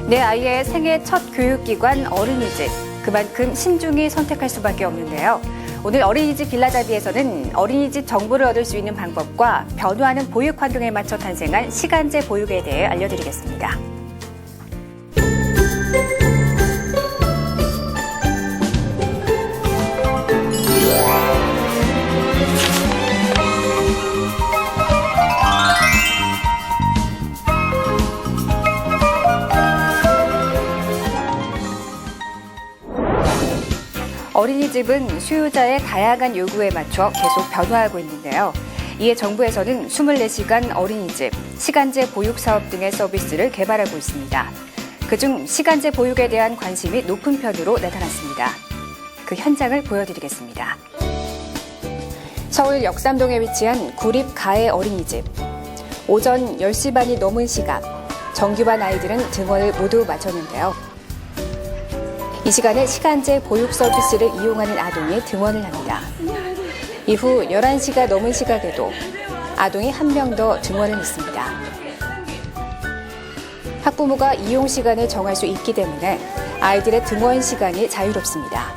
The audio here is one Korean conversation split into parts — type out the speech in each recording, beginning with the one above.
내 아이의 생애 첫 교육기관 어린이집. 그만큼 신중히 선택할 수밖에 없는데요. 오늘 어린이집 빌라잡이에서는 어린이집 정보를 얻을 수 있는 방법과 변화하는 보육 환경에 맞춰 탄생한 시간제 보육에 대해 알려드리겠습니다. 어린이집은 수요자의 다양한 요구에 맞춰 계속 변화하고 있는데요. 이에 정부에서는 24시간 어린이집, 시간제 보육 사업 등의 서비스를 개발하고 있습니다. 그중 시간제 보육에 대한 관심이 높은 편으로 나타났습니다. 그 현장을 보여드리겠습니다. 서울 역삼동에 위치한 구립 가해 어린이집. 오전 10시 반이 넘은 시각, 정규반 아이들은 등원을 모두 마쳤는데요. 이 시간에 시간제 보육 서비스를 이용하는 아동이 등원을 합니다. 이후 11시가 넘은 시각에도 아동이 한 명 더 등원을 했습니다. 학부모가 이용 시간을 정할 수 있기 때문에 아이들의 등원 시간이 자유롭습니다.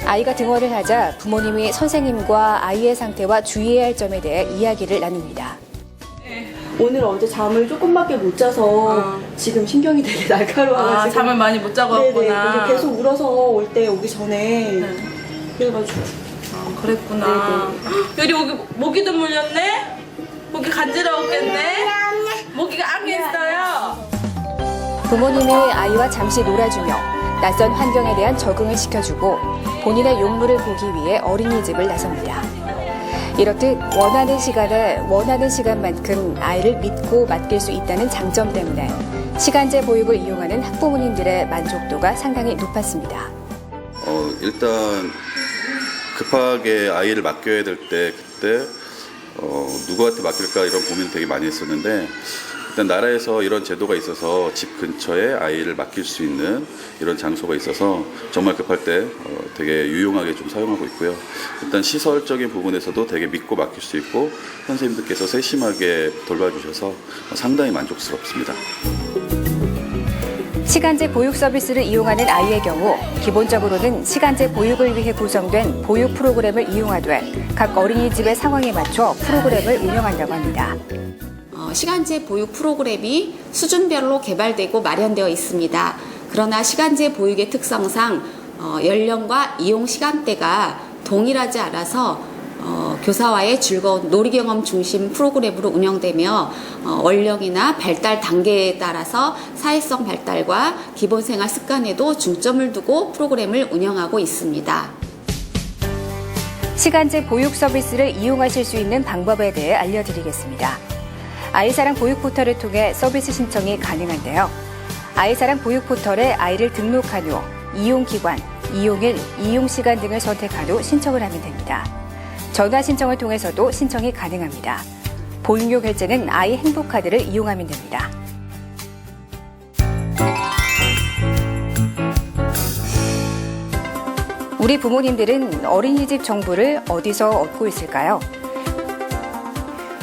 아이가 등원을 하자 부모님이 선생님과 아이의 상태와 주의해야 할 점에 대해 이야기를 나눕니다. 오늘 어제 잠을 조금밖에 못 자서 지금 신경이 되게 날카로워가지고 잠을 많이 못 자고 왔구나. 네네, 계속 울어서 오기 전에 그래가지고 그랬구나. 여기 모기도 물렸네? 모기 간지러웠겠네? 모기가 앙했어요. 부모님이 아이와 잠시 놀아주며 낯선 환경에 대한 적응을 시켜주고 본인의 용무를 보기 위해 어린이집을 나섭니다. 이렇듯 원하는 시간에 원하는 시간만큼 아이를 믿고 맡길 수 있다는 장점 때문에 시간제 보육을 이용하는 학부모님들의 만족도가 상당히 높았습니다. 일단 급하게 아이를 맡겨야 될 때 그때 누구한테 맡길까 이런 고민 되게 많이 했었는데 일단 나라에서 이런 제도가 있어서 집 근처에 아이를 맡길 수 있는 이런 장소가 있어서 정말 급할 때 되게 유용하게 좀 사용하고 있고요. 일단 시설적인 부분에서도 되게 믿고 맡길 수 있고 선생님들께서 세심하게 돌봐주셔서 상당히 만족스럽습니다. 시간제 보육 서비스를 이용하는 아이의 경우 기본적으로는 시간제 보육을 위해 구성된 보육 프로그램을 이용하되 각 어린이집의 상황에 맞춰 프로그램을 운영한다고 합니다. 시간제 보육 프로그램이 수준별로 개발되고 마련되어 있습니다. 그러나 시간제 보육의 특성상 연령과 이용 시간대가 동일하지 않아서 교사와의 즐거운 놀이경험 중심 프로그램으로 운영되며 원령이나 발달 단계에 따라서 사회성 발달과 기본생활 습관에도 중점을 두고 프로그램을 운영하고 있습니다. 시간제 보육 서비스를 이용하실 수 있는 방법에 대해 알려드리겠습니다. 아이사랑 보육 포털을 통해 서비스 신청이 가능한데요. 아이사랑 보육 포털에 아이를 등록한 후 이용기관, 이용일, 이용시간 등을 선택한 후 신청을 하면 됩니다. 전화 신청을 통해서도 신청이 가능합니다. 보육료 결제는 아이 행복카드를 이용하면 됩니다. 우리 부모님들은 어린이집 정보를 어디서 얻고 있을까요?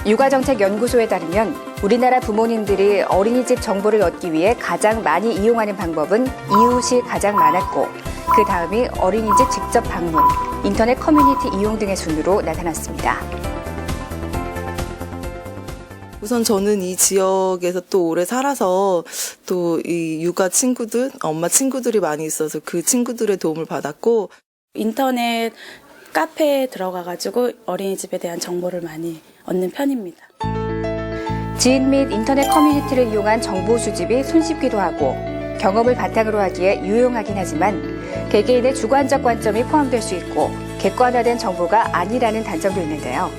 육아정책연구소에 따르면 우리나라 부모님들이 어린이집 정보를 얻기 위해 가장 많이 이용하는 방법은 이웃이 가장 많았고 그 다음이 어린이집 직접 방문, 인터넷 커뮤니티 이용 등의 순으로 나타났습니다. 우선 저는 이 지역에서 또 오래 살아서 또 이 육아 친구들, 엄마 친구들이 많이 있어서 그 친구들의 도움을 받았고 인터넷 카페에 들어가가지고 어린이집에 대한 정보를 많이 얻는 편입니다. 지인 및 인터넷 커뮤니티를 이용한 정보 수집이 손쉽기도 하고 경험을 바탕으로 하기에 유용하긴 하지만 개개인의 주관적 관점이 포함될 수 있고 객관화된 정보가 아니라는 단점도 있는데요.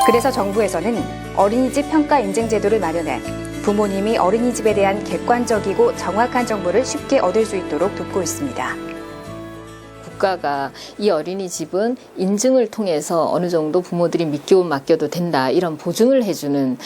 그래서 정부에서는 어린이집 평가 인증 제도를 마련해 부모님이 어린이집에 대한 객관적이고 정확한 정보를 쉽게 얻을 수 있도록 돕고 있습니다. 국가가 이 어린이집은 인증을 통해서 어느 정도 부모들이 믿고 맡겨도 된다 이런 보증을 해주는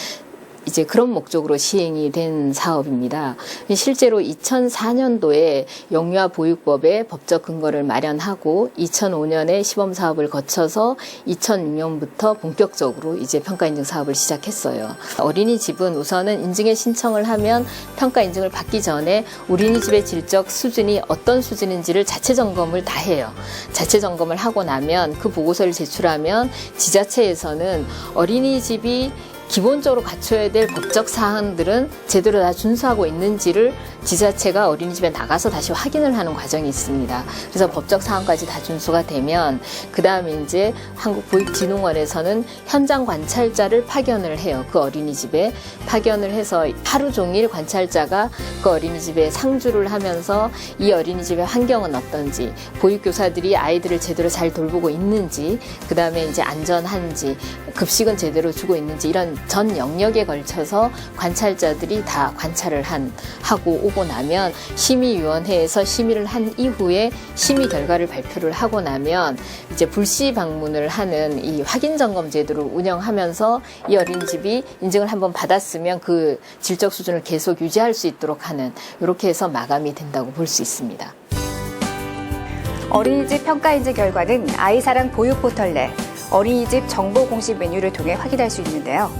이제 그런 목적으로 시행이 된 사업입니다. 실제로 2004년도에 영유아 보육법의 법적 근거를 마련하고 2005년에 시범 사업을 거쳐서 2006년부터 본격적으로 이제 평가 인증 사업을 시작했어요. 어린이집은 우선은 인증에 신청을 하면 평가 인증을 받기 전에 어린이집의 질적 수준이 어떤 수준인지를 자체 점검을 다 해요. 자체 점검을 하고 나면 그 보고서를 제출하면 지자체에서는 어린이집이 기본적으로 갖춰야 될 법적 사항들은 제대로 다 준수하고 있는지를 지자체가 어린이집에 나가서 다시 확인을 하는 과정이 있습니다. 그래서 법적 사항까지 다 준수가 되면 그 다음에 이제 한국보육진흥원에서는 현장 관찰자를 파견을 해요. 그 어린이집에 파견을 해서 하루 종일 관찰자가 그 어린이집에 상주를 하면서 이 어린이집의 환경은 어떤지, 보육교사들이 아이들을 제대로 잘 돌보고 있는지, 그 다음에 이제 안전한지, 급식은 제대로 주고 있는지 이런 전 영역에 걸쳐서 관찰자들이 다 관찰을 하고 오고 나면 심의위원회에서 심의를 한 이후에 심의 결과를 발표를 하고 나면 이제 불시 방문을 하는 이 확인 점검 제도를 운영하면서 이 어린이집이 인증을 한번 받았으면 그 질적 수준을 계속 유지할 수 있도록 하는, 이렇게 해서 마감이 된다고 볼 수 있습니다. 어린이집 평가 인증 결과는 아이사랑 보육 포털 내 어린이집 정보 공식 메뉴를 통해 확인할 수 있는데요.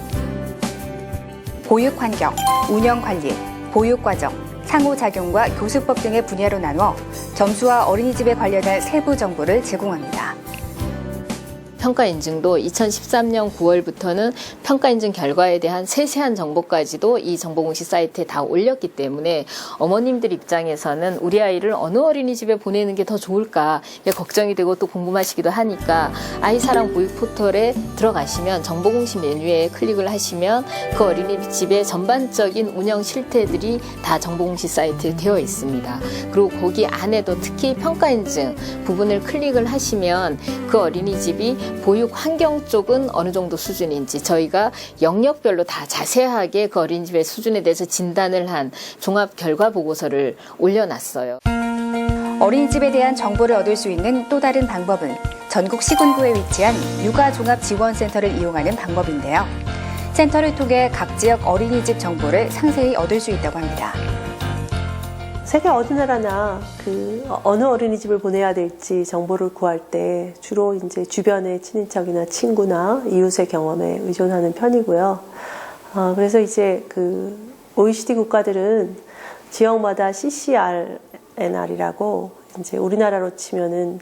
보육 환경, 운영 관리, 보육 과정, 상호작용과 교수법 등의 분야로 나눠 점수와 어린이집에 관련한 세부 정보를 제공합니다. 평가 인증도 2013년 9월부터는 평가 인증 결과에 대한 세세한 정보까지도 이 정보공시 사이트에 다 올렸기 때문에 어머님들 입장에서는 우리 아이를 어느 어린이집에 보내는 게 더 좋을까 걱정이 되고 또 궁금하시기도 하니까 아이사랑 보육 포털에 들어가시면 정보공시 메뉴에 클릭을 하시면 그 어린이집의 전반적인 운영 실태들이 다 정보공시 사이트에 되어 있습니다. 그리고 거기 안에도 특히 평가 인증 부분을 클릭을 하시면 그 어린이집이 보육 환경 쪽은 어느 정도 수준인지 저희가 영역별로 다 자세하게 그 어린이집의 수준에 대해서 진단을 한 종합 결과 보고서를 올려놨어요. 어린이집에 대한 정보를 얻을 수 있는 또 다른 방법은 전국 시군구에 위치한 육아종합지원센터를 이용하는 방법인데요. 센터를 통해 각 지역 어린이집 정보를 상세히 얻을 수 있다고 합니다. 세계 어느 나라나 어느 어린이집을 보내야 될지 정보를 구할 때 주로 이제 주변의 친인척이나 친구나 이웃의 경험에 의존하는 편이고요. 그래서 이제 OECD 국가들은 지역마다 CCRNR이라고 이제 우리나라로 치면은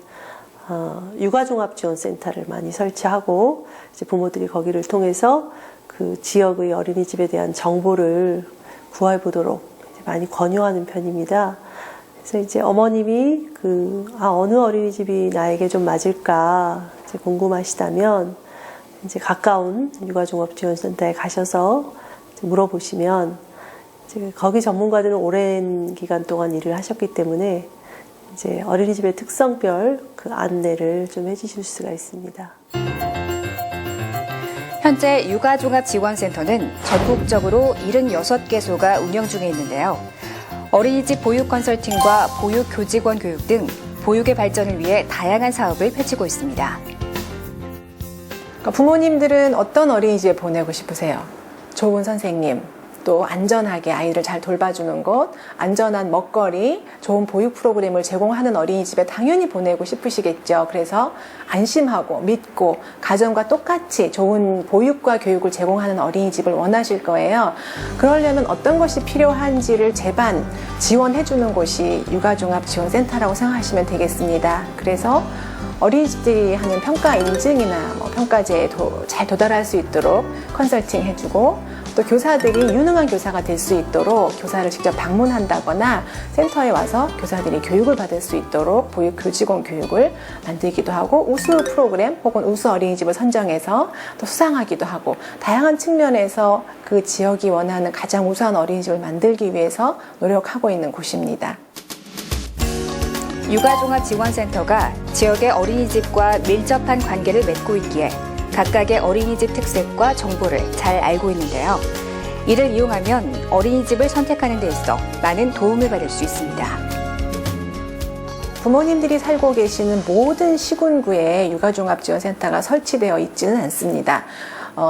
육아종합지원센터를 많이 설치하고 이제 부모들이 거기를 통해서 그 지역의 어린이집에 대한 정보를 구해 보도록 많이 권유하는 편입니다. 그래서 이제 어머님이 어느 어린이집이 나에게 좀 맞을까 이제 궁금하시다면 이제 가까운 육아종합지원센터에 가셔서 이제 물어보시면 이제 거기 전문가들은 오랜 기간 동안 일을 하셨기 때문에 이제 어린이집의 특성별 그 안내를 좀 해주실 수가 있습니다. 현재 육아종합지원센터는 전국적으로 76개소가 운영 중에 있는데요. 어린이집 보육 컨설팅과 보육 교직원 교육 등 보육의 발전을 위해 다양한 사업을 펼치고 있습니다. 그러니까 부모님들은 어떤 어린이집에 보내고 싶으세요? 좋은 선생님, 또 안전하게 아이를 잘 돌봐주는 곳, 안전한 먹거리, 좋은 보육 프로그램을 제공하는 어린이집에 당연히 보내고 싶으시겠죠. 그래서 안심하고 믿고 가정과 똑같이 좋은 보육과 교육을 제공하는 어린이집을 원하실 거예요. 그러려면 어떤 것이 필요한지를 재반 지원해주는 곳이 육아종합지원센터라고 생각하시면 되겠습니다. 그래서 어린이집들이 하는 평가 인증이나 평가제에 잘 도달할 수 있도록 컨설팅 해주고, 또 교사들이 유능한 교사가 될 수 있도록 교사를 직접 방문한다거나 센터에 와서 교사들이 교육을 받을 수 있도록 보육 교직원 교육을 만들기도 하고, 우수 프로그램 혹은 우수 어린이집을 선정해서 또 수상하기도 하고, 다양한 측면에서 그 지역이 원하는 가장 우수한 어린이집을 만들기 위해서 노력하고 있는 곳입니다. 육아종합지원센터가 지역의 어린이집과 밀접한 관계를 맺고 있기에 각각의 어린이집 특색과 정보를 잘 알고 있는데요. 이를 이용하면 어린이집을 선택하는 데 있어 많은 도움을 받을 수 있습니다. 부모님들이 살고 계시는 모든 시군구에 육아종합지원센터가 설치되어 있지는 않습니다.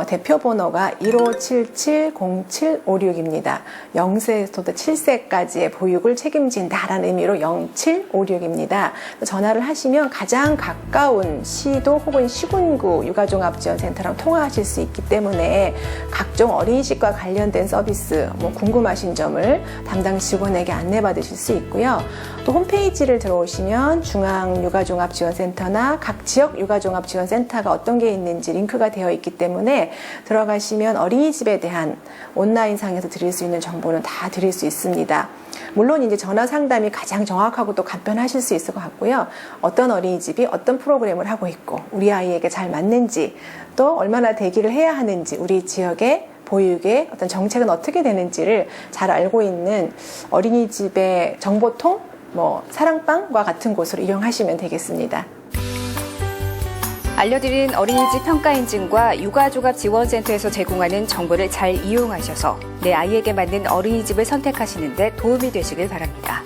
대표 번호가 15770756입니다. 0세부터 7세까지의 보육을 책임진다라는 의미로 0756입니다. 전화를 하시면 가장 가까운 시도 혹은 시군구 육아종합지원센터랑 통화하실 수 있기 때문에 각종 어린이집과 관련된 서비스, 궁금하신 점을 담당 직원에게 안내받으실 수 있고요. 또 홈페이지를 들어오시면 중앙육아종합지원센터나 각 지역 육아종합지원센터가 어떤 게 있는지 링크가 되어 있기 때문에 들어가시면 어린이집에 대한 온라인상에서 드릴 수 있는 정보는 다 드릴 수 있습니다. 물론 이제 전화 상담이 가장 정확하고 또 간편하실 수 있을 것 같고요. 어떤 어린이집이 어떤 프로그램을 하고 있고 우리 아이에게 잘 맞는지 또 얼마나 대기를 해야 하는지 우리 지역의 보육의 어떤 정책은 어떻게 되는지를 잘 알고 있는 어린이집의 정보통, 사랑방과 같은 곳으로 이용하시면 되겠습니다. 알려드린 어린이집 평가인증과 육아종합지원센터에서 제공하는 정보를 잘 이용하셔서 내 아이에게 맞는 어린이집을 선택하시는 데 도움이 되시길 바랍니다.